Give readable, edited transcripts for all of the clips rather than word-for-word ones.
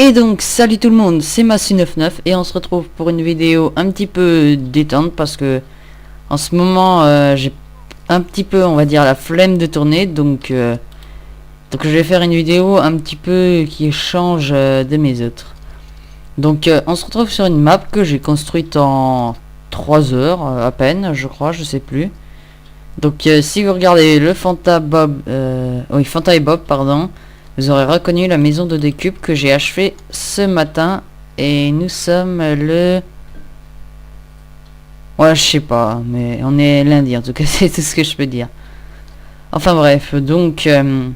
Et donc salut tout le monde, c'est Massu99 et on se retrouve pour une vidéo un petit peu détente parce que en ce moment j'ai un petit peu, on va dire, la flemme de tourner, donc je vais faire une vidéo un petit peu qui change de mes autres. Donc on se retrouve sur une map que j'ai construite en 3 heures à peine, je crois, je sais plus. Donc si vous regardez le Fanta et Bob, pardon, vous aurez reconnu la maison de découpe que j'ai achevé ce matin. Et nous sommes le... Ouais, je sais pas, mais on est lundi en tout cas, c'est tout ce que je peux dire. Enfin bref, donc... elle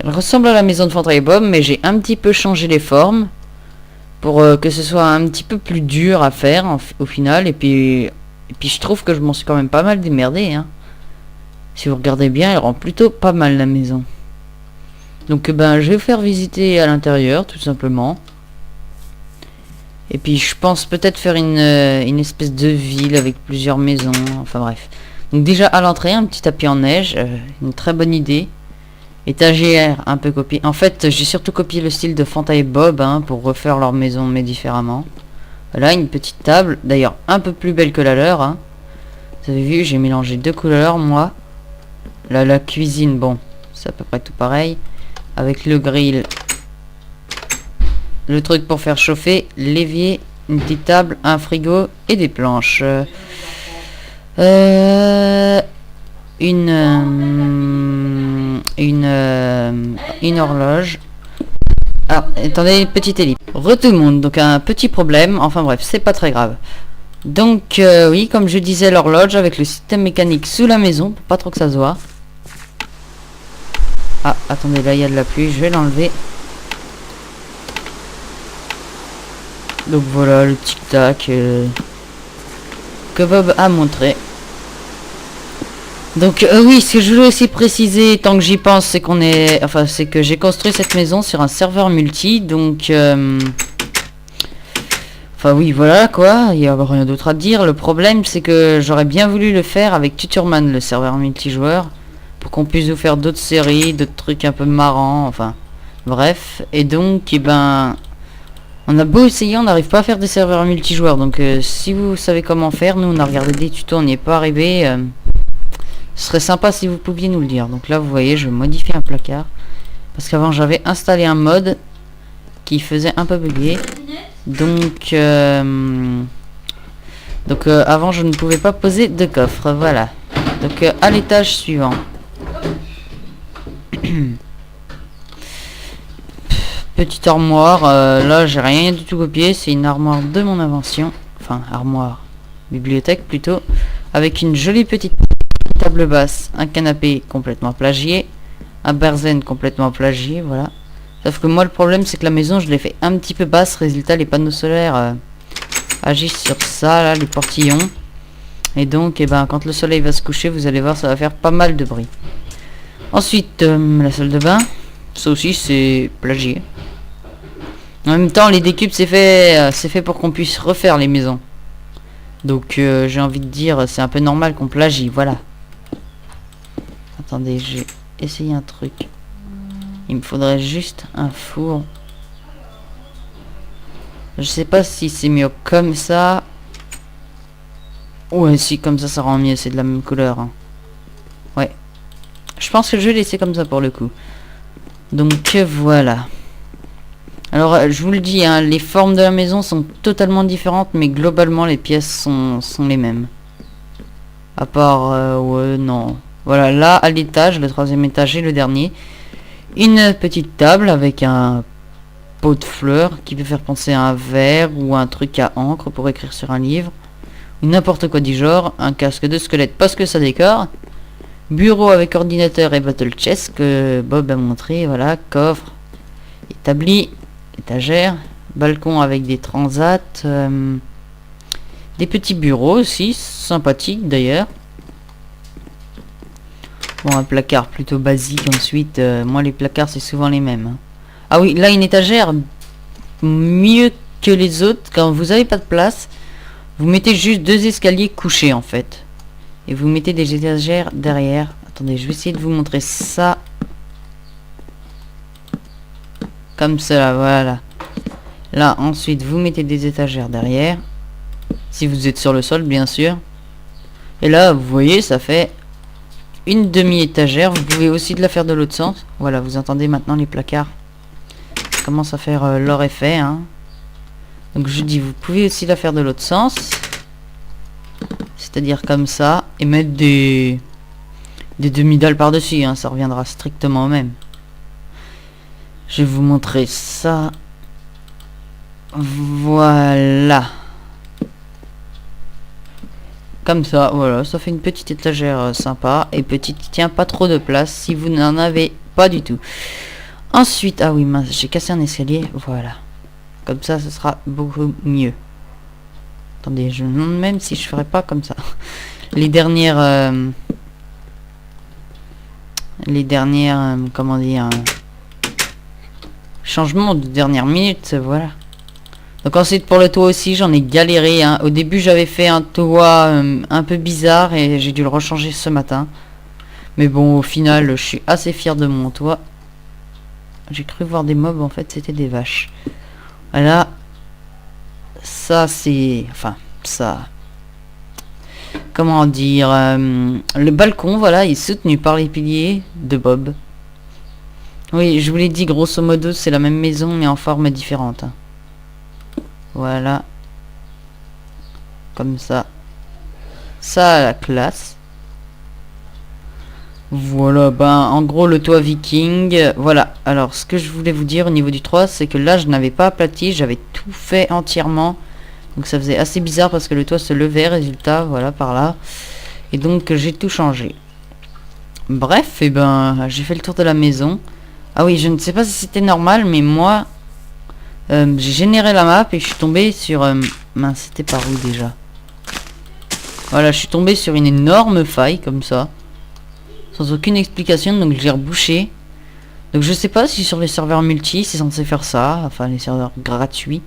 ressemble à la maison de Fanta et Bob, mais j'ai un petit peu changé les formes. Pour que ce soit un petit peu plus dur à faire au final. Et puis je trouve que je m'en suis quand même pas mal démerdé, hein. Si vous regardez bien, elle rend plutôt pas mal la maison. Donc je vais vous faire visiter à l'intérieur tout simplement. Et puis je pense peut-être faire une espèce de ville avec plusieurs maisons. Enfin bref. Donc déjà à l'entrée, un petit tapis en neige. Une très bonne idée. Étagère un peu copié. En fait j'ai surtout copié le style de Fanta et Bob, hein, pour refaire leur maison mais différemment. Là une petite table. D'ailleurs un peu plus belle que la leur, hein. Vous avez vu, j'ai mélangé 2 couleurs moi. Là la cuisine, bon, c'est à peu près tout pareil. Avec le grill, le truc pour faire chauffer, l'évier, une petite table, un frigo et des planches. Une horloge. Alors, attendez, petite ellipse. Tout le monde, donc un petit problème. Enfin bref, c'est pas très grave. Donc oui, comme je disais, l'horloge avec le système mécanique sous la maison, pour pas trop que ça se voit. Ah, attendez, là il y a de la pluie, je vais l'enlever. Donc voilà le tic-tac que Bob a montré. Donc oui, ce que je voulais aussi préciser, tant que j'y pense, c'est qu'on est... Enfin, c'est que j'ai construit cette maison sur un serveur multi, donc... Enfin oui, voilà quoi, il n'y a rien d'autre à dire. Le problème, c'est que j'aurais bien voulu le faire avec Tutorman, le serveur multijoueur, pour qu'on puisse vous faire d'autres séries, d'autres trucs un peu marrants, enfin bref. Et donc on a beau essayer, on n'arrive pas à faire des serveurs multijoueurs. Donc si vous savez comment faire, nous on a regardé des tutos, on n'y est pas arrivé. Ce serait sympa si vous pouviez nous le dire. Donc là vous voyez, je vais modifier un placard, parce qu'avant j'avais installé un mode qui faisait un peu bugger. Donc avant je ne pouvais pas poser de coffre, voilà. Donc à l'étage suivant. Petite armoire, là j'ai rien du tout copié, c'est une armoire de mon invention. Enfin armoire, bibliothèque plutôt. Avec une jolie petite table basse, un canapé complètement plagié, un berzen complètement plagié, voilà. Sauf que moi le problème c'est que la maison je l'ai fait un petit peu basse, résultat les panneaux solaires agissent sur ça là, les portillons. Et donc quand le soleil va se coucher, vous allez voir, ça va faire pas mal de bruit. Ensuite la salle de bain, ça aussi c'est plagié. En même temps les décupes c'est fait pour qu'on puisse refaire les maisons. Donc j'ai envie de dire c'est un peu normal qu'on plagie, voilà. Attendez, j'ai essayé un truc. Il me faudrait juste un four. Je sais pas si c'est mieux comme ça. Ouais, si comme ça rend mieux, c'est de la même couleur, hein. Ouais. Je pense que je vais laisser comme ça pour le coup. Donc voilà. Alors je vous le dis, hein, les formes de la maison sont totalement différentes, mais globalement les pièces sont les mêmes. À part, ouais, non. Voilà, là à l'étage, le 3e étage et le dernier. Une petite table avec un pot de fleurs qui peut faire penser à un verre ou un truc à encre pour écrire sur un livre. Ou n'importe quoi du genre. Un casque de squelette parce que ça décore. Bureau avec ordinateur et battle chest que Bob a montré. Voilà, coffre, établi, étagère, balcon avec des transats. Des petits bureaux aussi, sympathiques d'ailleurs. Bon, un placard plutôt basique ensuite. Moi les placards c'est souvent les mêmes, hein. Ah oui, là une étagère mieux que les autres. Quand vous avez pas de place, vous mettez juste 2 escaliers couchés en fait. Et vous mettez des étagères derrière. Attendez, je vais essayer de vous montrer ça. Comme cela, voilà. Là, ensuite, vous mettez des étagères derrière. Si vous êtes sur le sol, bien sûr. Et là, vous voyez, ça fait une demi-étagère. Vous pouvez aussi de la faire de l'autre sens. Voilà, vous entendez maintenant les placards commencent à faire leur effet. Hein. Donc je dis, vous pouvez aussi la faire de l'autre sens. C'est-à-dire comme ça. Et mettre des demi-dalles par-dessus. Hein, ça reviendra strictement au même. Je vais vous montrer ça. Voilà. Comme ça, voilà. Ça fait une petite étagère sympa. Et petite qui tient pas trop de place si vous n'en avez pas du tout. Ensuite, ah oui, mince, j'ai cassé un escalier. Voilà. Comme ça, ce sera beaucoup mieux. Attendez, je me demande même si je ferais pas comme ça. Les dernières... comment dire... changements de dernière minute, voilà. Donc ensuite, pour le toit aussi, j'en ai galéré. Hein. Au début, j'avais fait un toit un peu bizarre et j'ai dû le rechanger ce matin. Mais bon, au final, je suis assez fier de mon toit. J'ai cru voir des mobs, en fait, c'était des vaches. Voilà. Ça, c'est... Enfin, ça... Comment dire le balcon, voilà, il est soutenu par les piliers de Bob. Oui, je vous l'ai dit, grosso modo, c'est la même maison, mais en forme différente. Voilà. Comme ça. Ça a la classe. Voilà, ben en gros le toit viking. Voilà, alors ce que je voulais vous dire au niveau du toit, c'est que là je n'avais pas aplati, j'avais tout fait entièrement. Donc ça faisait assez bizarre parce que le toit se levait, résultat, voilà, par là. Et donc j'ai tout changé. Bref, et ben j'ai fait le tour de la maison. Ah oui, je ne sais pas si c'était normal, mais moi, j'ai généré la map et je suis tombé sur... mince, c'était par où déjà? Voilà, je suis tombé sur une énorme faille, comme ça. Sans aucune explication, donc j'ai rebouché. Donc je sais pas si sur les serveurs multi, c'est censé faire ça. Enfin, les serveurs gratuits.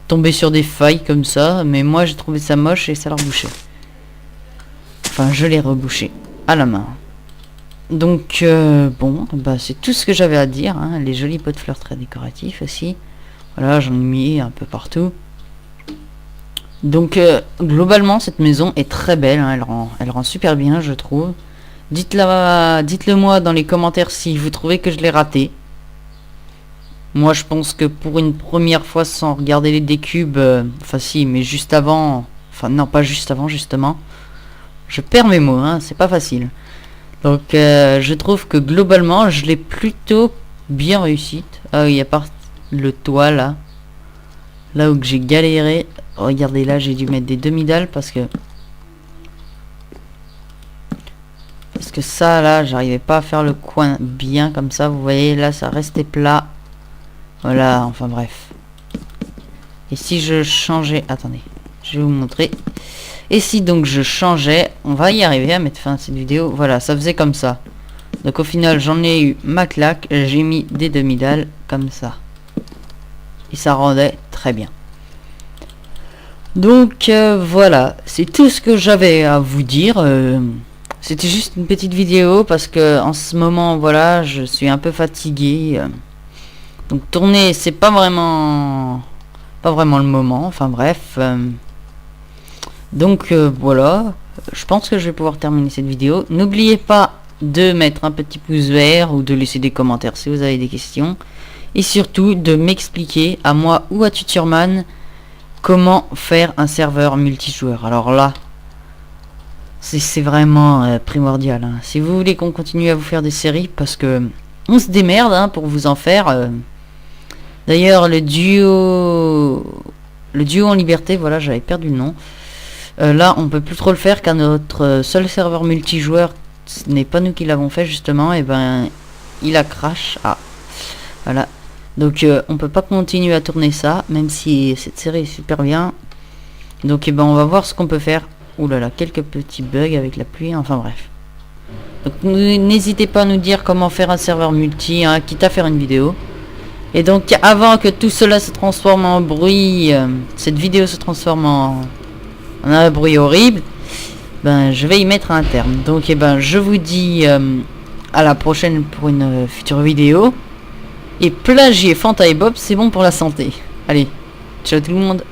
Tomber sur des failles comme ça, mais moi j'ai trouvé ça moche et ça l'a rebouché. Enfin, je l'ai rebouché à la main. Donc, bon, bah c'est tout ce que j'avais à dire. Hein. Les jolis pots de fleurs très décoratifs aussi. Voilà, j'en ai mis un peu partout. Donc, globalement, cette maison est très belle. Hein. Elle rend super bien, je trouve. Dites-le moi dans les commentaires si vous trouvez que je l'ai raté. Moi, je pense que pour une première fois sans regarder les décubes, enfin si, mais juste avant... Enfin, non, pas juste avant, justement. Je perds mes mots, hein, c'est pas facile. Donc je trouve que globalement je l'ai plutôt bien réussi. Ah oui, à part le toit là. Là où j'ai galéré. Regardez là, j'ai dû mettre des demi-dalles parce que ça là, j'arrivais pas à faire le coin bien comme ça. Vous voyez là, ça restait plat. Voilà, enfin bref. Et si je changeais... Attendez, je vais vous montrer. Et si donc je changeais, on va y arriver à mettre fin à cette vidéo. Voilà, ça faisait comme ça. Donc au final, j'en ai eu ma claque. J'ai mis des demi-dalles comme ça. Et ça rendait très bien. Donc voilà, c'est tout ce que j'avais à vous dire. C'était juste une petite vidéo parce que en ce moment, voilà, je suis un peu fatigué. Donc tourner, c'est pas vraiment le moment. Enfin bref. Donc voilà, je pense que je vais pouvoir terminer cette vidéo. N'oubliez pas de mettre un petit pouce vert ou de laisser des commentaires si vous avez des questions. Et surtout de m'expliquer à moi ou à Tuturman comment faire un serveur multijoueur. Alors là, c'est vraiment primordial. Hein. Si vous voulez qu'on continue à vous faire des séries, parce que on se démerde hein, pour vous en faire. D'ailleurs, le duo en liberté, voilà, j'avais perdu le nom. Là, on peut plus trop le faire car notre seul serveur multijoueur, ce n'est pas nous qui l'avons fait justement, et ben il a crash. Ah, voilà. Donc on peut pas continuer à tourner ça, même si cette série est super bien. Donc et ben on va voir ce qu'on peut faire. Ouh là là, quelques petits bugs avec la pluie. Enfin bref. Donc n'hésitez pas à nous dire comment faire un serveur multi, hein, quitte à faire une vidéo. Et donc avant que tout cela se transforme en bruit, cette vidéo se transforme en un bruit horrible, ben je vais y mettre un terme. Donc et ben je vous dis à la prochaine pour une future vidéo. Et plagier Fanta et Bob, c'est bon pour la santé. Allez, ciao tout le monde.